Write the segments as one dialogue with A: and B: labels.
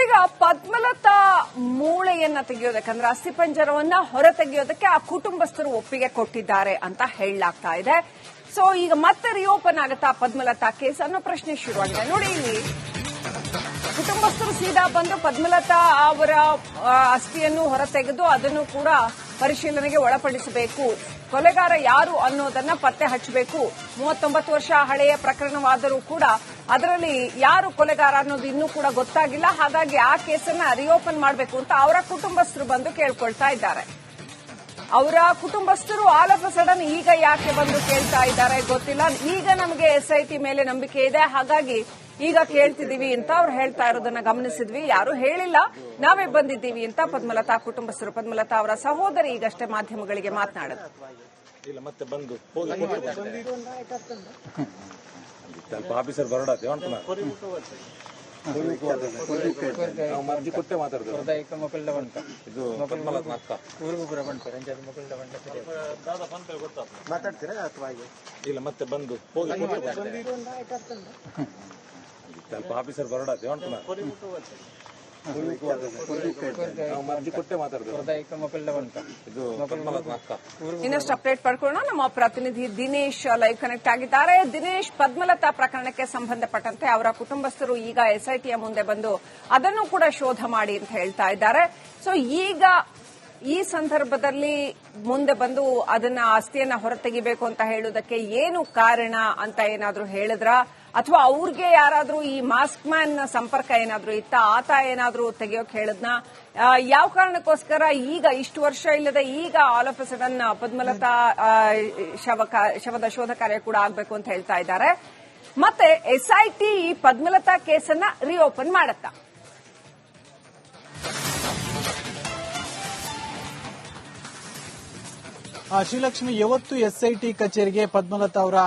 A: ಇದೀಗ ಪದ್ಮಲತಾ ಮೂಳೆಯನ್ನ ತೆಗೆಯೋದಕ್ಕೆ ಅಂದ್ರೆ ಅಸ್ಥಿಪಂಜರವನ್ನ ಹೊರ ತೆಗೆಯೋದಕ್ಕೆ ಆ ಕುಟುಂಬಸ್ಥರು ಒಪ್ಪಿಗೆ ಕೊಟ್ಟಿದ್ದಾರೆ ಅಂತ ಹೇಳಲಾಗ್ತಾ ಇದೆ. ಸೊ ಈಗ ಮತ್ತೆ ರಿಓಪನ್ ಆಗುತ್ತಾ ಪದ್ಮಲತಾ ಕೇಸ್ ಅನ್ನೋ ಪ್ರಶ್ನೆ ಶುರುವಾಗಿದೆ. ನೋಡಿ, ಇಲ್ಲಿ ಕುಟುಂಬಸ್ಥರು ಸೀದಾ ಬಂದು ಪದ್ಮಲತಾ ಅವರ ಅಸ್ಥಿಯನ್ನು ಹೊರ ತೆಗೆದು ಅದನ್ನು ಕೂಡ ಪರಿಶೀಲನೆಗೆ ಒಳಪಡಿಸಬೇಕು, ಕೊಲೆಗಾರ ಯಾರು ಅನ್ನೋದನ್ನ ಪತ್ತೆ ಹಚ್ಚಬೇಕು. 39 ವರ್ಷ ಹಳೆಯ ಪ್ರಕರಣವಾದರೂ ಕೂಡ ಅದರಲ್ಲಿ ಯಾರು ಕೊಲೆಗಾರ ಅನ್ನೋದು ಇನ್ನೂ ಕೂಡ ಗೊತ್ತಾಗಿಲ್ಲ. ಹಾಗಾಗಿ ಆ ಕೇಸನ್ನ ರಿಓಪನ್ ಮಾಡಬೇಕು ಅಂತ ಅವರ ಕುಟುಂಬಸ್ಥರು ಬಂದು ಕೇಳ್ಕೊಳ್ತಾ ಇದ್ದಾರೆ. ಅವರ ಕುಟುಂಬಸ್ಥರು ಆಲ್ ಆಫ್ ಅ ಸಡನ್ ಈಗ ಯಾಕೆ ಬಂದು ಕೇಳ್ತಾ ಇದ್ದಾರೆ ಗೊತ್ತಿಲ್ಲ. ಈಗ ನಮಗೆ SIT ಮೇಲೆ ನಂಬಿಕೆ ಇದೆ, ಹಾಗಾಗಿ ಈಗ ಕೇಳ್ತಿದೀವಿ ಅಂತ ಅವ್ರು ಹೇಳ್ತಾ ಇರೋದನ್ನ ಗಮನಿಸಿದ್ವಿ. ಯಾರು ಹೇಳಿಲ್ಲ, ನಾವೇ ಬಂದಿದ್ದೀವಿ ಅಂತ ಪದ್ಮಲತಾ ಕುಟುಂಬಸ್ಥರು, ಪದ್ಮಲತಾ ಅವರ ಸಹೋದರಿ ಈಗಷ್ಟೇ ಮಾಧ್ಯಮಗಳಿಗೆ ಮಾತನಾಡಿದ್ರು.
B: ಮತ್ತೆ ಬಂದು ಆಫೀಸರ್ ಬರೋಡಾತಿ ಮರ್ಜಿ ಕೊಟ್ಟೆ ಮಾತಾಡ್ತಾರೆ. ಇದು ಮಾತಾಡ್ತೀರಾ ಅಥವಾ ಇಲ್ಲ ಮತ್ತೆ ಬಂದು ಆಫೀಸರ್ ಬರೋಡಾತಿ ಮರ್ಜಿ ಕೊಟ್ಟೆ ಮಾತಾಡ್ತಾರೆ. ಇದು
A: ಇನ್ನಷ್ಟು ಅಪ್ಡೇಟ್ ಪಡ್ಕೊಳ್ಳೋಣ. ನಮ್ಮ ಪ್ರತಿನಿಧಿ ದಿನೇಶ್ ಲೈವ್ ಕನೆಕ್ಟ್ ಆಗಿದ್ದಾರೆ. ದಿನೇಶ್, ಪದ್ಮಲತಾ ಪ್ರಕರಣಕ್ಕೆ ಸಂಬಂಧಪಟ್ಟಂತೆ ಅವರ ಕುಟುಂಬಸ್ಥರು ಈಗ SITಯ ಮುಂದೆ ಬಂದು ಅದನ್ನು ಕೂಡ ಶೋಧ ಮಾಡಿ ಅಂತ ಹೇಳ್ತಾ ಇದ್ದಾರೆ. ಸೊ ಈಗ ಈ ಸಂದರ್ಭದಲ್ಲಿ ಮುಂದೆ ಬಂದು ಅದನ್ನ ಅಸ್ಥಿಯನ್ನ ಹೊರತೆಗಿಬೇಕು ಅಂತ ಹೇಳುವುದಕ್ಕೆ ಏನು ಕಾರಣ ಅಂತ ಏನಾದ್ರೂ ಹೇಳಿದ್ರ, ಅಥವಾ ಅವ್ರಿಗೆ ಯಾರಾದ್ರೂ ಈ ಮಾಸ್ಕ್ ಮ್ಯಾನ್ ಸಂಪರ್ಕ ಏನಾದ್ರೂ ಇತ್ತ, ಆತ ಏನಾದ್ರೂ ತೆಗೆಯೋಕೆ ಹೇಳಿದ್ನ, ಯಾವ ಕಾರಣಕ್ಕೋಸ್ಕರ ಈಗ ಇಷ್ಟು ವರ್ಷ ಇಲ್ಲದೆ ಈಗ all of a sudden Padmalatha ಶವದ ಶೋಧ ಕಾರ್ಯ ಕೂಡ ಆಗಬೇಕು ಅಂತ ಹೇಳ್ತಾ ಇದ್ದಾರೆ. ಮತ್ತೆ SIT ಈ ಪದ್ಮಲತಾ ಕೇಸನ್ನ ರಿಓಪನ್ ಮಾಡತ್ತಾ?
C: ಶ್ರೀಲಕ್ಷ್ಮಿ, ಯಾವತ್ತು SIT ಕಚೇರಿಗೆ ಪದ್ಮಲತಾ ಅವರ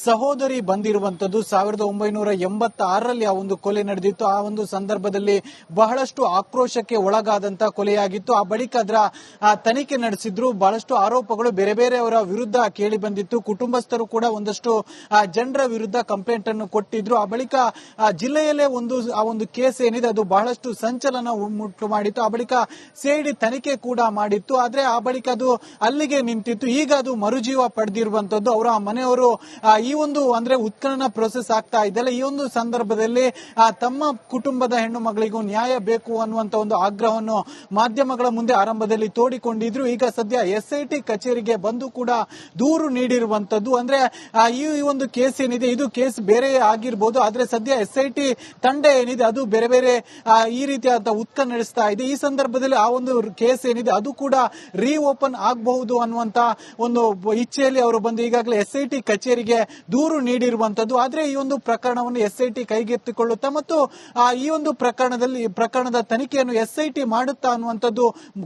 C: ಸಹೋದರಿ ಬಂದಿರುವಂತದ್ದು 1986ರಲ್ಲಿ ಆ ಒಂದು ಕೊಲೆ ನಡೆದಿತ್ತು. ಆ ಒಂದು ಸಂದರ್ಭದಲ್ಲಿ ಬಹಳಷ್ಟು ಆಕ್ರೋಶಕ್ಕೆ ಒಳಗಾದಂತ ಕೊಲೆಯಾಗಿತ್ತು. ಆ ಬಳಿಕ ಅದರ ತನಿಖೆ ನಡೆಸಿದ್ರು. ಬಹಳಷ್ಟು ಆರೋಪಗಳು ಬೇರೆ ಬೇರೆಯವರ ವಿರುದ್ಧ ಕೇಳಿ ಬಂದಿತ್ತು. ಕುಟುಂಬಸ್ಥರು ಕೂಡ ಒಂದಷ್ಟು ಜನರ ವಿರುದ್ಧ ಕಂಪ್ಲೇಂಟ್ ಅನ್ನು ಕೊಟ್ಟಿದ್ರು. ಆ ಬಳಿಕ ಜಿಲ್ಲೆಯಲ್ಲೇ ಆ ಒಂದು ಕೇಸ್ ಏನಿದೆ ಅದು ಬಹಳಷ್ಟು ಸಂಚಲನ ಉಂಟು ಮಾಡಿತ್ತು. ಆ ಬಳಿಕ CID ತನಿಖೆ ಕೂಡ ಮಾಡಿತ್ತು. ಆದ್ರೆ ಆ ಬಳಿಕ ಅದು ಅಲ್ಲಿಗೆ ನಿಂತಿತ್ತು. ಈಗ ಅದು ಮರುಜೀವ ಪಡೆದಿರುವಂತದ್ದು. ಅವರ ಮನೆಯವರು ಈ ಒಂದು ಅಂದ್ರೆ ಉತ್ಖನನ ಪ್ರೊಸೆಸ್ ಆಗ್ತಾ ಇದೆಯಲ್ಲ, ಈ ಒಂದು ಸಂದರ್ಭದಲ್ಲಿ ತಮ್ಮ ಕುಟುಂಬದ ಹೆಣ್ಣು ಮಗಳಿಗೂ ನ್ಯಾಯ ಬೇಕು ಅನ್ನುವಂತ ಒಂದು ಆಗ್ರಹವನ್ನು ಮಾಧ್ಯಮಗಳ ಮುಂದೆ ಆರಂಭದಲ್ಲಿ ತೋಡಿಕೊಂಡಿದ್ರು. ಈಗ ಸದ್ಯ SIT ಕಚೇರಿಗೆ ಬಂದು ಕೂಡ ದೂರು ನೀಡಿರುವಂತದ್ದು. ಅಂದ್ರೆ ಈ ಒಂದು ಕೇಸ್ ಏನಿದೆ ಇದು ಕೇಸ್ ಬೇರೆ ಆಗಿರ್ಬೋದು, ಆದ್ರೆ ಸದ್ಯ SIT ತಂಡ ಏನಿದೆ ಅದು ಬೇರೆ ಬೇರೆ ಈ ರೀತಿಯಾದ ಉತ್ಖನನ ನಡೆಸ್ತಾ ಇದೆ. ಈ ಸಂದರ್ಭದಲ್ಲಿ ಆ ಒಂದು ಕೇಸ್ ಏನಿದೆ ಅದು ಕೂಡ ರಿಓಪನ್ ಆಗಬಹುದು ಅನ್ನುವಂತ ಒಂದು ಇಚ್ಛೆಯಲ್ಲಿ ಅವರು ಬಂದು ಈಗಾಗಲೇ SIT ಕಚೇರಿಗೆ ದೂರು ನೀಡಿರುವಂತದ್ದು. ಆದ್ರೆ ಈ ಒಂದು ಪ್ರಕರಣವನ್ನು SIT ಕೈಗೆತ್ತಿಕೊಳ್ಳುತ್ತಾ ಮತ್ತು ಈ ಒಂದು ಪ್ರಕರಣದ ತನಿಖೆಯನ್ನು SIT ಮಾಡುತ್ತಾ ಅನ್ನುವಂಥದ್ದು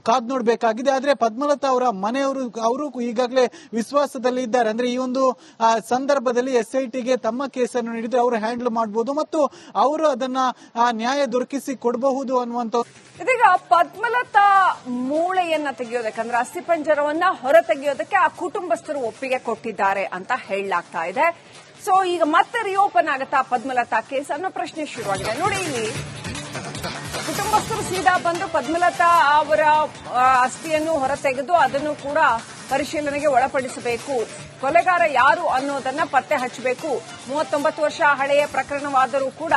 C: ಕಾದ್ ನೋಡಬೇಕಾಗಿದೆ. ಆದ್ರೆ ಪದ್ಮಲತಾ ಅವರ ಮನೆಯವರು ಈಗಾಗಲೇ ವಿಶ್ವಾಸದಲ್ಲಿ ಇದ್ದಾರೆ. ಅಂದ್ರೆ ಈ ಒಂದು ಸಂದರ್ಭದಲ್ಲಿ SITಗೆ ತಮ್ಮ ಕೇಸನ್ನು ನೀಡಿದ್ರೆ ಅವರು ಹ್ಯಾಂಡಲ್ ಮಾಡಬಹುದು ಮತ್ತು ಅವರು ಅದನ್ನ ನ್ಯಾಯ ದೊರಕಿಸಿ ಕೊಡಬಹುದು ಅನ್ನುವಂತ.
A: ಇದೀಗ ಪದ್ಮಲತಾ ಮೂಳೆಯನ್ನ ತೆಗೆಯೋದಕ್ಕೆ ಅಂದ್ರೆ ಅಸ್ಥಿಪಂಜರವನ್ನ ಹೊರ ತೆಗೆಯೋದಕ್ಕೆ ಆ ಕುಟುಂಬಸ್ಥರು ಒಪ್ಪಿಗೆ ಕೊಟ್ಟಿದ್ದಾರೆ ಅಂತ ಹೇಳಲಾಗ್ತಾ ಇದೆ. ಸೊ ಈಗ ಮತ್ತೆ ರಿಓಪನ್ ಆಗುತ್ತಾ ಪದ್ಮಲತಾ ಕೇಸ್ ಅನ್ನೋ ಪ್ರಶ್ನೆ ಶುರುವಾಗಿದೆ. ನೋಡಿ, ಇಲ್ಲಿ ಕುಟುಂಬಸ್ಥರು ಸೀದಾ ಬಂದು ಪದ್ಮಲತಾ ಅವರ ಅಸ್ಥಿಯನ್ನು ಹೊರ ತೆಗೆದು ಅದನ್ನು ಕೂಡ ಪರಿಶೀಲನೆಗೆ ಒಳಪಡಿಸಬೇಕು, ಕೊಲೆಗಾರ ಯಾರು ಅನ್ನೋದನ್ನ ಪತ್ತೆ ಹಚ್ಚಬೇಕು. 39 ವರ್ಷ ಹಳೆಯ ಪ್ರಕರಣವಾದರೂ ಕೂಡ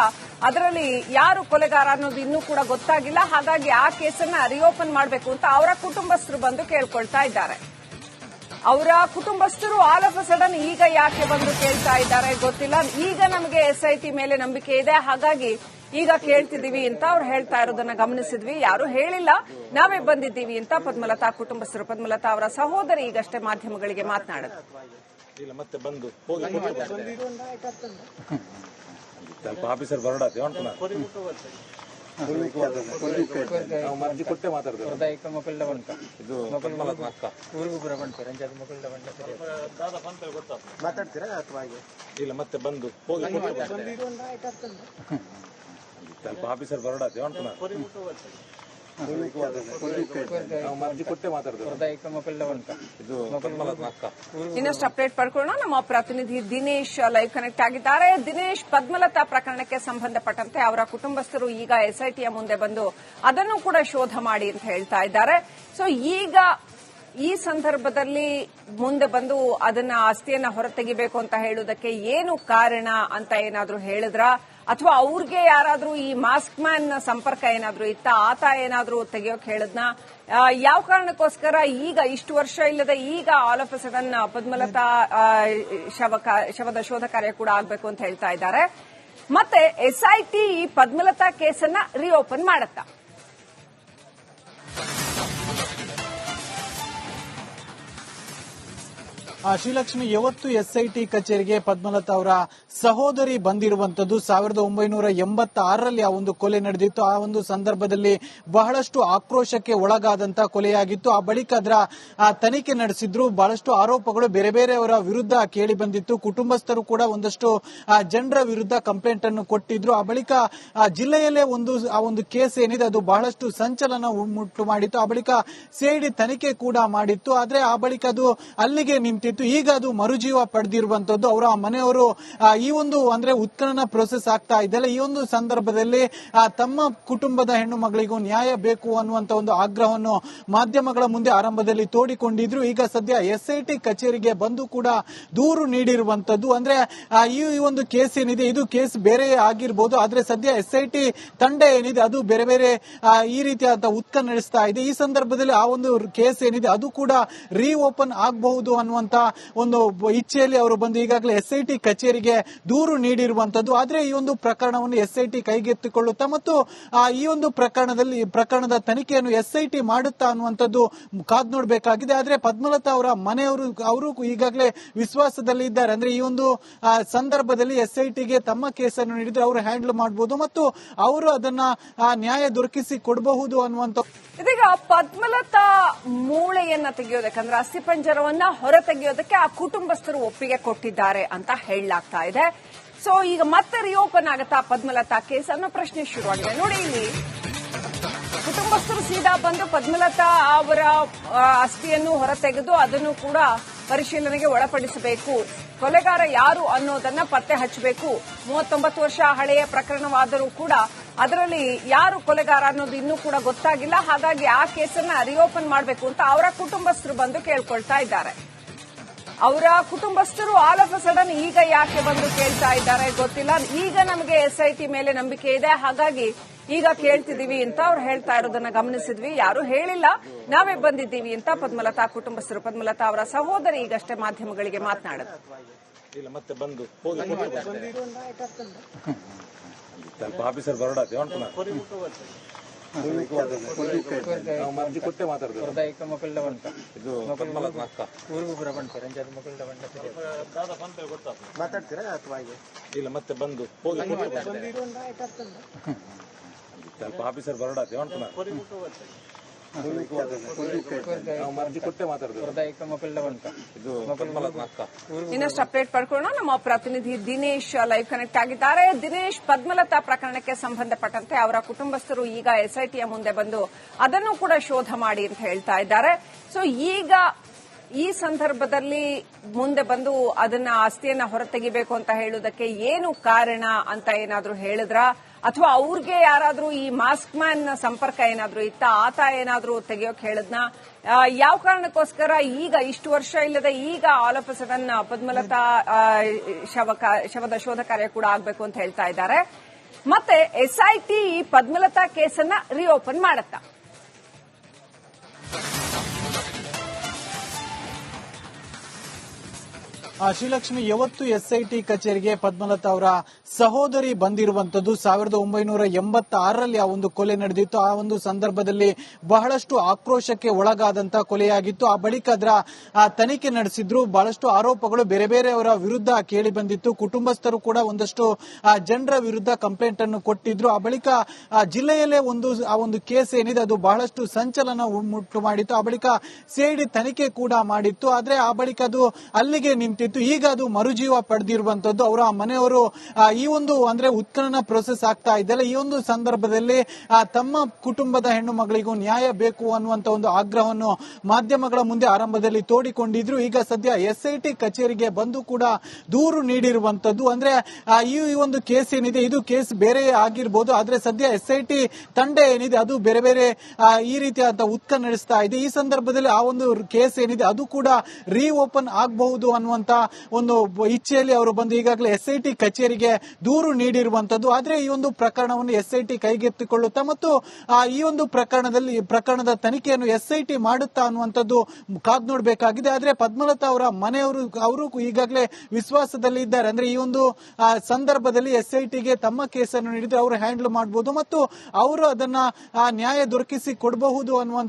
A: ಅದರಲ್ಲಿ ಯಾರು ಕೊಲೆಗಾರ ಅನ್ನೋದು ಇನ್ನೂ ಕೂಡ ಗೊತ್ತಾಗಿಲ್ಲ. ಹಾಗಾಗಿ ಆ ಕೇಸನ್ನ ರಿಓಪನ್ ಮಾಡಬೇಕು ಅಂತ ಅವರ ಕುಟುಂಬಸ್ಥರು ಬಂದು ಕೇಳ್ಕೊಳ್ತಾ ಇದ್ದಾರೆ. ಅವರ ಕುಟುಂಬಸ್ಥರು ಆಲ್ ಆಫ್ ಅ ಸಡನ್ ಈಗ ಯಾಕೆ ಬಂದು ಕೇಳ್ತಾ ಇದ್ದಾರೆ ಗೊತ್ತಿಲ್ಲ. ಈಗ ನಮಗೆ SIT ಮೇಲೆ ನಂಬಿಕೆ ಇದೆ, ಹಾಗಾಗಿ ಈಗ ಕೇಳ್ತಿದೀವಿ ಅಂತ ಅವ್ರು ಹೇಳ್ತಾ ಇರೋದನ್ನ ಗಮನಿಸಿದ್ವಿ. ಯಾರು ಹೇಳಿಲ್ಲ, ನಾವೇ ಬಂದಿದ್ದೀವಿ ಅಂತ ಪದ್ಮಲತಾ ಕುಟುಂಬಸ್ಥರು, ಪದ್ಮಲತಾ ಅವರ ಸಹೋದರಿ ಈಗಷ್ಟೇ ಮಾಧ್ಯಮಗಳಿಗೆ ಮಾತನಾಡಿದ್ರು.
B: ಮತ್ತೆ ಬಂದು ಆಫೀಸರ್ ಬರೋಡಾತಿ ಮರ್ಜಿ ಕೊಟ್ಟೆ ಮಾತಾಡ್ತಾರೆ. ಇದು ಮಾತಾಡ್ತೀರಾ ಅಥವಾ ಇಲ್ಲ ಮತ್ತೆ ಬಂದು ಆಫೀಸರ್ ಬರೋಡಾತಿ ನಾವು ಅರ್ಜಿ ಕೊಟ್ಟೆ ಮಾತಾಡ್ತೇವೆ. ಇದು ಪದ್ಮಲತಾ ಅಕ್ಕ.
A: ಇನ್ನಷ್ಟು ಅಪ್ಡೇಟ್ ಪಡ್ಕೊಳ್ಳೋಣ. ನಮ್ಮ ಪ್ರತಿನಿಧಿ ದಿನೇಶ್ ಲೈವ್ ಕನೆಕ್ಟ್ ಆಗಿದ್ದಾರೆ. ದಿನೇಶ್, ಪದ್ಮಲತಾ ಪ್ರಕರಣಕ್ಕೆ ಸಂಬಂಧಪಟ್ಟಂತೆ ಅವರ ಕುಟುಂಬಸ್ಥರು ಈಗ ಎಸ್ಐಟಿಯ ಮುಂದೆ ಬಂದು ಅದನ್ನು ಕೂಡ ಶೋಧ ಮಾಡಿ ಅಂತ ಹೇಳ್ತಾ ಇದ್ದಾರೆ. ಸೊ ಈಗ ಈ ಸಂದರ್ಭದಲ್ಲಿ ಮುಂದೆ ಬಂದು ಅದನ್ನ ಆಸ್ತಿಯನ್ನ ಹೊರತೆಗಿಬೇಕು ಅಂತ ಹೇಳುವುದಕ್ಕೆ ಏನು ಕಾರಣ ಅಂತ ಏನಾದ್ರೂ ಹೇಳಿದ್ರ, ಅಥವಾ ಅವ್ರಿಗೆ ಯಾರಾದ್ರೂ ಈ ಮಾಸ್ಕ್ ಮ್ಯಾನ್ ಸಂಪರ್ಕ ಏನಾದ್ರೂ ಇತ್ತ, ಆತ ಏನಾದ್ರೂ ತೆಗೆಯೋಕ್ ಹೇಳಿದ್ನ? ಯಾವ ಕಾರಣಕ್ಕೋಸ್ಕರ ಈಗ ಇಷ್ಟು ವರ್ಷ ಇಲ್ಲದೆ ಈಗ all of a sudden Padmalatha ಶವದ ಶೋಧ ಕಾರ್ಯ ಕೂಡ ಆಗ್ಬೇಕು ಅಂತ ಹೇಳ್ತಾ ಇದ್ದಾರೆ. ಮತ್ತೆ ಎಸ್ಐಟಿ ಈ ಪದ್ಮಲತಾ ಕೇಸನ್ನ ರಿಓಪನ್ ಮಾಡತ್ತಾ?
C: ಶ್ರೀಲಕ್ಷ್ಮಿ, ಯಾವತ್ತು ಎಸ್ಐಟಿ ಕಚೇರಿಗೆ ಪದ್ಮಲತಾ ಅವರ ಸಹೋದರಿ ಬಂದಿರುವಂತದ್ದು 1986ರಲ್ಲಿ ಆ ಒಂದು ಕೊಲೆ ನಡೆದಿತ್ತು. ಆ ಒಂದು ಸಂದರ್ಭದಲ್ಲಿ ಬಹಳಷ್ಟು ಆಕ್ರೋಶಕ್ಕೆ ಒಳಗಾದಂತ ಕೊಲೆಯಾಗಿತ್ತು. ಆ ಬಳಿಕ ಅದರ ತನಿಖೆ ನಡೆಸಿದ್ರು. ಬಹಳಷ್ಟು ಆರೋಪಗಳು ಬೇರೆ ಬೇರೆಯವರ ವಿರುದ್ಧ ಕೇಳಿ ಬಂದಿತ್ತು. ಕುಟುಂಬಸ್ಥರು ಕೂಡ ಒಂದಷ್ಟು ಜನರ ವಿರುದ್ಧ ಕಂಪ್ಲೇಂಟ್ ಅನ್ನು ಕೊಟ್ಟಿದ್ರು. ಆ ಬಳಿಕ ಜಿಲ್ಲೆಯಲ್ಲೇ ಆ ಒಂದು ಕೇಸ್ ಏನಿದೆ ಅದು ಬಹಳಷ್ಟು ಸಂಚಲನ ಉಂಟು ಮಾಡಿತ್ತು. ಆ ಬಳಿಕ ಸಿಐಡಿ ತನಿಖೆ ಕೂಡ ಮಾಡಿತ್ತು. ಆದ್ರೆ ಆ ಬಳಿಕ ಅದು ಅಲ್ಲಿಗೆ ನಿಂತಿತ್ತು. ಈಗ ಅದು ಮರುಜೀವ ಪಡೆದಿರುವಂತದ್ದು. ಅವರ ಮನೆಯವರು ಈ ಒಂದು ಅಂದ್ರೆ ಉತ್ಖನನ ಪ್ರೊಸೆಸ್ ಆಗ್ತಾ ಇದೆಯಲ್ಲ, ಈ ಒಂದು ಸಂದರ್ಭದಲ್ಲಿ ತಮ್ಮ ಕುಟುಂಬದ ಹೆಣ್ಣು ಮಗಳಿಗೂ ನ್ಯಾಯ ಬೇಕು ಅನ್ನುವಂತ ಒಂದು ಆಗ್ರಹವನ್ನು ಮಾಧ್ಯಮಗಳ ಮುಂದೆ ಆರಂಭದಲ್ಲಿ ತೋಡಿಕೊಂಡಿದ್ರು. ಈಗ ಸದ್ಯ ಎಸ್ಐಟಿ ಕಚೇರಿಗೆ ಬಂದು ಕೂಡ ದೂರು ನೀಡಿರುವಂತದ್ದು. ಅಂದ್ರೆ ಈ ಒಂದು ಕೇಸ್ ಏನಿದೆ ಇದು ಕೇಸ್ ಬೇರೆ ಆಗಿರ್ಬೋದು, ಆದ್ರೆ ಸದ್ಯ ಎಸ್ಐಟಿ ತಂಡ ಏನಿದೆ ಅದು ಬೇರೆ ಬೇರೆ ಈ ರೀತಿಯಾದ ಉತ್ಖನನ ನಡೆಸ್ತಾ ಇದೆ. ಈ ಸಂದರ್ಭದಲ್ಲಿ ಆ ಒಂದು ಕೇಸ್ ಏನಿದೆ ಅದು ಕೂಡ ರೀಓಪನ್ ಆಗಬಹುದು ಅನ್ನುವಂತ ಒಂದು ಇಚ್ಛೆಯಲ್ಲಿ ಅವರು ಬಂದು ಈಗಾಗಲೇ ಎಸ್ಐಟಿ ಕಚೇರಿಗೆ ದೂರು ನೀಡಿರುವಂತದ್ದು. ಆದ್ರೆ ಈ ಒಂದು ಪ್ರಕರಣವನ್ನು ಎಸ್ಐಟಿ ಕೈಗೆತ್ತಿಕೊಳ್ಳುತ್ತಾ ಮತ್ತು ಈ ಒಂದು ಪ್ರಕರಣದ ತನಿಖೆಯನ್ನು ಎಸ್ಐಟಿ ಮಾಡುತ್ತಾ ಅನ್ನುವಂಥದ್ದು ಕಾದ್ ನೋಡಬೇಕಾಗಿದೆ. ಆದ್ರೆ ಪದ್ಮಲತಾ ಅವರ ಮನೆಯವರು ಈಗಾಗಲೇ ವಿಶ್ವಾಸದಲ್ಲಿ ಇದ್ದಾರೆ. ಅಂದ್ರೆ ಈ ಒಂದು ಸಂದರ್ಭದಲ್ಲಿ ಎಸ್ಐಟಿಗೆ ತಮ್ಮ ಕೇಸನ್ನು ನೀಡಿದ್ರೆ ಅವರು ಹ್ಯಾಂಡಲ್ ಮಾಡಬಹುದು ಮತ್ತು ಅವರು ಅದನ್ನ ನ್ಯಾಯ ದೊರಕಿಸಿ ಕೊಡಬಹುದು ಅನ್ನುವಂಥ.
A: ಇದೀಗ ಪದ್ಮಲತಾ ಮೂಳೆಯನ್ನ ತೆಗೆಯೋದಕ್ಕೆ ಅಂದ್ರೆ ಅಸ್ಥಿಪಂಜರವನ್ನ ಹೊರ ತೆಗೆಯೋದಕ್ಕೆ ಆ ಕುಟುಂಬಸ್ಥರು ಒಪ್ಪಿಗೆ ಕೊಟ್ಟಿದ್ದಾರೆ ಅಂತ ಹೇಳಲಾಗ್ತಾ ಇದೆ. ಸೊ ಈಗ ಮತ್ತೆ ರಿಓಪನ್ ಆಗತ್ತಾ ಪದ್ಮಲತಾ ಕೇಸ್ ಅನ್ನೋ ಪ್ರಶ್ನೆ ಶುರುವಾಗಿದೆ. ನೋಡಿ, ಇಲ್ಲಿ ಕುಟುಂಬಸ್ಥರು ಸೀದಾ ಬಂದು ಪದ್ಮಲತಾ ಅವರ ಅಸ್ಥಿಯನ್ನು ಹೊರತೆಗೆದು ಅದನ್ನು ಕೂಡ ಪರಿಶೀಲನೆಗೆ ಒಳಪಡಿಸಬೇಕು, ಕೊಲೆಗಾರ ಯಾರು ಅನ್ನೋದನ್ನ ಪತ್ತೆ ಹಚ್ಚಬೇಕು. 39 ವರ್ಷ ಹಳೆಯ ಪ್ರಕರಣವಾದರೂ ಕೂಡ ಅದರಲ್ಲಿ ಯಾರು ಕೊಲೆಗಾರ ಅನ್ನೋದು ಇನ್ನೂ ಕೂಡ ಗೊತ್ತಾಗಿಲ್ಲ. ಹಾಗಾಗಿ ಆ ಕೇಸನ್ನ ರಿಓಪನ್ ಮಾಡಬೇಕು ಅಂತ ಅವರ ಕುಟುಂಬಸ್ಥರು ಬಂದು ಕೇಳ್ಕೊಳ್ತಾ ಇದ್ದಾರೆ. ಅವರ ಕುಟುಂಬಸ್ಥರು ಆಲ್ ಆಫ್ ಅ ಸಡನ್ ಈಗ ಯಾಕೆ ಬಂದು ಕೇಳ್ತಾ ಇದ್ದಾರೆ ಗೊತ್ತಿಲ್ಲ. ಈಗ ನಮಗೆ ಎಸ್ಐಟಿ ಮೇಲೆ ನಂಬಿಕೆ ಇದೆ, ಹಾಗಾಗಿ ಈಗ ಕೇಳ್ತಿದೀವಿ ಅಂತ ಅವ್ರು ಹೇಳ್ತಾ ಇರೋದನ್ನ ಗಮನಿಸಿದ್ವಿ. ಯಾರು ಹೇಳಿಲ್ಲ, ನಾವೇ ಬಂದಿದ್ದೀವಿ ಅಂತ ಪದ್ಮಲತಾ ಕುಟುಂಬಸ್ಥರು, ಪದ್ಮಲತಾ ಅವರ ಸಹೋದರಿ ಈಗಷ್ಟೇ ಮಾಧ್ಯಮಗಳಿಗೆ ಮಾತನಾಡಿದ್ರು.
B: ಇಲ್ಲ ಮತ್ತೆ ಬಂದು ಹೋಗಿ ಸ್ವಲ್ಪ ಆಫೀಸರ್ ಬರೋಡಾತಿ ನಾವು ಅರ್ಜಿ ಕೊಟ್ಟೆ ಮಾತಾಡ್ತೇವೆ. ಇದು ಪದ್ಮಲತಾ ಅಕ್ಕ. ಮಾತಾಡ್ತೀರಾ ಅಥವಾ ಇಲ್ಲ ಮತ್ತೆ ಬಂದು ಹೋಗಿ ಸ್ವಲ್ಪ ಆಫೀಸರ್ ಬರೋಡಾತಿ ನಾವು ಅರ್ಜಿ ಕೊಟ್ಟೆ ಮಾತಾಡ್ತೇವೆ. ಇದು ಪದ್ಮಲತಾ ಅಕ್ಕ.
A: ಇನ್ನಷ್ಟು ಅಪ್ಡೇಟ್ ಪಡ್ಕೊಳ್ಳೋಣ. ನಮ್ಮ ಪ್ರತಿನಿಧಿ ದಿನೇಶ್ ಲೈವ್ ಕನೆಕ್ಟ್ ಆಗಿದ್ದಾರೆ. ದಿನೇಶ್, ಪದ್ಮಲತಾ ಪ್ರಕರಣಕ್ಕೆ ಸಂಬಂಧಪಟ್ಟಂತೆ ಅವರ ಕುಟುಂಬಸ್ಥರು ಈಗ ಎಸ್ಐಟಿಯ ಮುಂದೆ ಬಂದು ಅದನ್ನು ಕೂಡ ಶೋಧ ಮಾಡಿ ಅಂತ ಹೇಳ್ತಾ ಇದ್ದಾರೆ. ಸೊ ಈಗ ಈ ಸಂದರ್ಭದಲ್ಲಿ ಮುಂದೆ ಬಂದು ಅದನ್ನ ಆಸ್ತಿಯನ್ನ ಹೊರತೆಗಿಬೇಕು ಅಂತ ಹೇಳುವುದಕ್ಕೆ ಏನು ಕಾರಣ ಅಂತ ಏನಾದ್ರೂ ಹೇಳಿದ್ರ, ಅಥವಾ ಅವ್ರಿಗೆ ಯಾರಾದ್ರೂ ಈ ಮಾಸ್ಕ್ ಮ್ಯಾನ್ ಸಂಪರ್ಕ ಏನಾದ್ರೂ ಇತ್ತ, ಆತ ಏನಾದ್ರೂ ತೆಗೆಯೋಕ್ ಹೇಳಿದ್ನ? ಯಾವ ಕಾರಣಕ್ಕೋಸ್ಕರ ಈಗ ಇಷ್ಟು ವರ್ಷ ಇಲ್ಲದೆ ಈಗ all of a sudden Padmalatha ಶವದ ಶೋಧ ಕಾರ್ಯ ಕೂಡ ಆಗ್ಬೇಕು ಅಂತ ಹೇಳ್ತಾ ಇದ್ದಾರೆ. ಮತ್ತೆ ಎಸ್ಐಟಿ ಈ ಪದ್ಮಲತಾ ಕೇಸನ್ನ ರಿಓಪನ್ ಮಾಡತ್ತಾ?
C: ಶ್ರೀಲಕ್ಷ್ಮಿ, ಯಾವತ್ತು ಎಸ್ಐಟಿ ಕಚೇರಿಗೆ ಪದ್ಮಲತಾ ಅವರ ಸಹೋದರಿ ಬಂದಿರುವಂತದ್ದು 1986ರಲ್ಲಿ ಆ ಒಂದು ಕೊಲೆ ನಡೆದಿತ್ತು. ಆ ಒಂದು ಸಂದರ್ಭದಲ್ಲಿ ಬಹಳಷ್ಟು ಆಕ್ರೋಶಕ್ಕೆ ಒಳಗಾದಂತ ಕೊಲೆಯಾಗಿತ್ತು. ಆ ಬಳಿಕ ಅದರ ತನಿಖೆ ನಡೆಸಿದ್ರು. ಬಹಳಷ್ಟು ಆರೋಪಗಳು ಬೇರೆ ಬೇರೆಯವರ ವಿರುದ್ಧ ಕೇಳಿ ಬಂದಿತ್ತು. ಕುಟುಂಬಸ್ಥರು ಕೂಡ ಒಂದಷ್ಟು ಜನರ ವಿರುದ್ಧ ಕಂಪ್ಲೇಂಟ್ ಅನ್ನು ಕೊಟ್ಟಿದ್ರು. ಆ ಬಳಿಕ ಜಿಲ್ಲೆಯಲ್ಲೇ ಆ ಒಂದು ಕೇಸ್ ಏನಿದೆ ಅದು ಬಹಳಷ್ಟು ಸಂಚಲನ ಉಂಟು ಮಾಡಿತ್ತು. ಆ ಬಳಿಕ ಸಿಐಡಿ ತನಿಖೆ ಕೂಡ ಮಾಡಿತ್ತು. ಆದ್ರೆ ಆ ಬಳಿಕ ಅದು ಅಲ್ಲಿಗೆ ನಿಂತಿತ್ತು. ನಿಂತಿತ್ತು. ಈಗ ಅದು ಮರುಜೀವ ಪಡೆದಿರುವಂತದ್ದು. ಅವರ ಮನೆಯವರು ಈ ಒಂದು ಅಂದ್ರೆ ಉತ್ಖನನ ಪ್ರೊಸೆಸ್ ಆಗ್ತಾ ಇದ್ದಲ್ಲ, ಈ ಒಂದು ಸಂದರ್ಭದಲ್ಲಿ ತಮ್ಮ ಕುಟುಂಬದ ಹೆಣ್ಣು ಮಗಳಿಗೂ ನ್ಯಾಯ ಬೇಕು ಅನ್ನುವಂತ ಒಂದು ಆಗ್ರಹವನ್ನು ಮಾಧ್ಯಮಗಳ ಮುಂದೆ ಆರಂಭದಲ್ಲಿ ತೋಡಿಕೊಂಡಿದ್ರು. ಈಗ ಸದ್ಯ SIT ಕಚೇರಿಗೆ ಬಂದು ಕೂಡ ದೂರು ನೀಡಿರುವಂತದ್ದು. ಅಂದ್ರೆ ಈ ಒಂದು ಕೇಸ್ ಏನಿದೆ, ಇದು ಕೇಸ್ ಬೇರೆ ಆಗಿರ್ಬೋದು, ಆದ್ರೆ ಸದ್ಯ SIT ತಂಡ ಏನಿದೆ ಅದು ಬೇರೆ ಬೇರೆ ಈ ರೀತಿಯಾದ ಉತ್ಖನ ನಡೆಸ್ತಾ ಇದೆ. ಈ ಸಂದರ್ಭದಲ್ಲಿ ಆ ಒಂದು ಕೇಸ್ ಏನಿದೆ ಅದು ಕೂಡ ರೀಓಪನ್ ಆಗಬಹುದು ಅನ್ನುವಂತ ಒಂದು ಇಚ್ಛೆಯಲ್ಲಿ ಅವರು ಬಂದು ಈಗಾಗಲೇ SIT ಕಚೇರಿಗೆ ದೂರು ನೀಡಿರುವಂತದ್ದು. ಆದ್ರೆ ಈ ಒಂದು ಪ್ರಕರಣವನ್ನು SIT ಕೈಗೆತ್ತಿಕೊಳ್ಳುತ್ತಾ ಮತ್ತು ಈ ಒಂದು ಪ್ರಕರಣದ ತನಿಖೆಯನ್ನು SIT ಮಾಡುತ್ತಾ ಅನ್ನುವಂಥದ್ದು ಕಾದ್ ನೋಡಬೇಕಾಗಿದೆ. ಆದ್ರೆ ಪದ್ಮಲತಾ ಅವರ ಮನೆಯವರು ಈಗಾಗಲೇ ವಿಶ್ವಾಸದಲ್ಲಿ ಇದ್ದಾರೆ. ಅಂದ್ರೆ ಈ ಒಂದು ಸಂದರ್ಭದಲ್ಲಿ SITಗೆ ತಮ್ಮ ಕೇಸನ್ನು ನೀಡಿದ್ರೆ ಅವರು ಹ್ಯಾಂಡಲ್ ಮಾಡಬಹುದು ಮತ್ತು ಅವರು ಅದನ್ನ ನ್ಯಾಯ ದೊರಕಿಸಿ ಕೊಡಬಹುದು ಅನ್ನುವಂಥ